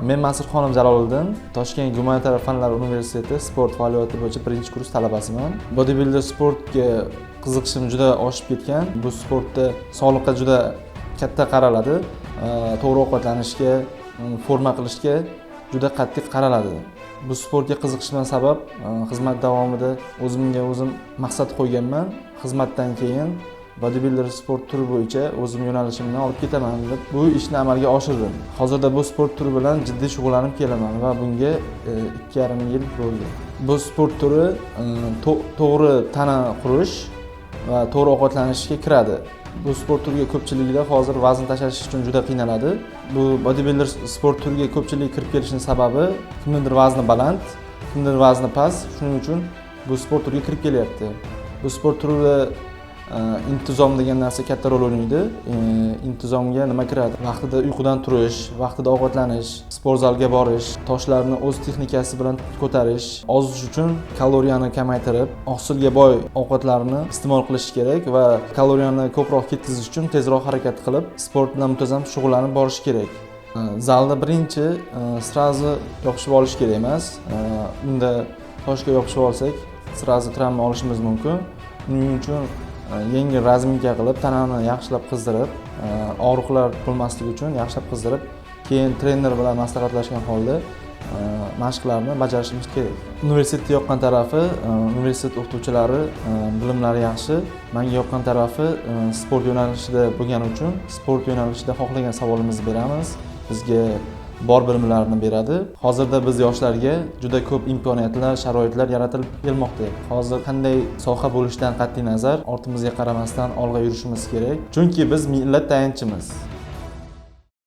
Men Mas'urxonim Jaloliddin, Toshkent gumanitar fanlar universiteti sport faoliyati bo'yicha birinchi kurs talabasiman. Bodybuilder sportga qiziqishim juda oshib ketgan. Bu sportda sog'liqqa juda katta qaraladi. To'g'ri ovqatlanishga, forma qilishga juda qattiq qaraladi. Bu sportga qiziqishimdan sabab xizmat davomida o'zimga maqsad qo'yganman. Xizmatdan keyin bodybuilder sport turi bo'yicha o'zim yo'nalishimni olib ketaman deb bu ishni amalga oshirdim. Hozirda bu sport turi bilan jiddiy shug'ullanib kelaman va bunga 2,5 yil bo'ldi. Bu sport turi to'g'ri tana qurish va to'g'ri ovqatlanishga kiradi. Bu sport turiga ko'pchilikda hozir vazn tashlash uchun juda qiynaladi. Bu bodybuilder sport turiga ko'pchilik kirib kelishining sababi kimnidir vazni baland, kimnidir vazni past, shuning uchun bu sport turiga kirib kelyapti. Bu sport turida intizom degan narsa katta rol o'ynaydi. Intizomga nima kiradi? Vaqtida uyqudan turish, vaqtida ovqatlanish, sport zalga borish, toshlarni o'z texnikasi bilan ko'tarish, ozish uchun kaloriyani kamaytirib, oqsilga boy ovqatlarni iste'mol qilish kerak va kaloriyani ko'proq ketkazish uchun tezroq harakat qilib, sport bilan muntazam shug'ullanib borish kerak. Zalda birinchi srazi yopishib olish kerak emas. Unda toshga yopishib olsak, srazi travma olishimiz mumkin. Buning uchun yengil razminka qilib, tanani yaxshilab qizdirib, og'riqlar bo'lmasligi uchun yaxshilab qizdirib, keyin trener bilan maslahatlashgan holda mashqlarni bajarishimiz kerak. Universitetda yoqqan tarafi, universitet o'qituvchilari bilimlari yaxshi. Menga yoqqan tarafi sport yo'nalishida bo'lgani uchun sport yo'nalishida xohlagan savolimizni beramiz. Bizga bor bilimlarni beradi. Hozirda biz yoshlarga juda ko'p imkoniyatlar, sharoitlar yaratilib kelmoqda. Hozir qanday soha bo'lishidan qat'iy nazar, ortimizga qaramasdan olg'a yurishimiz kerak. Chunki biz millat tayanchimiz.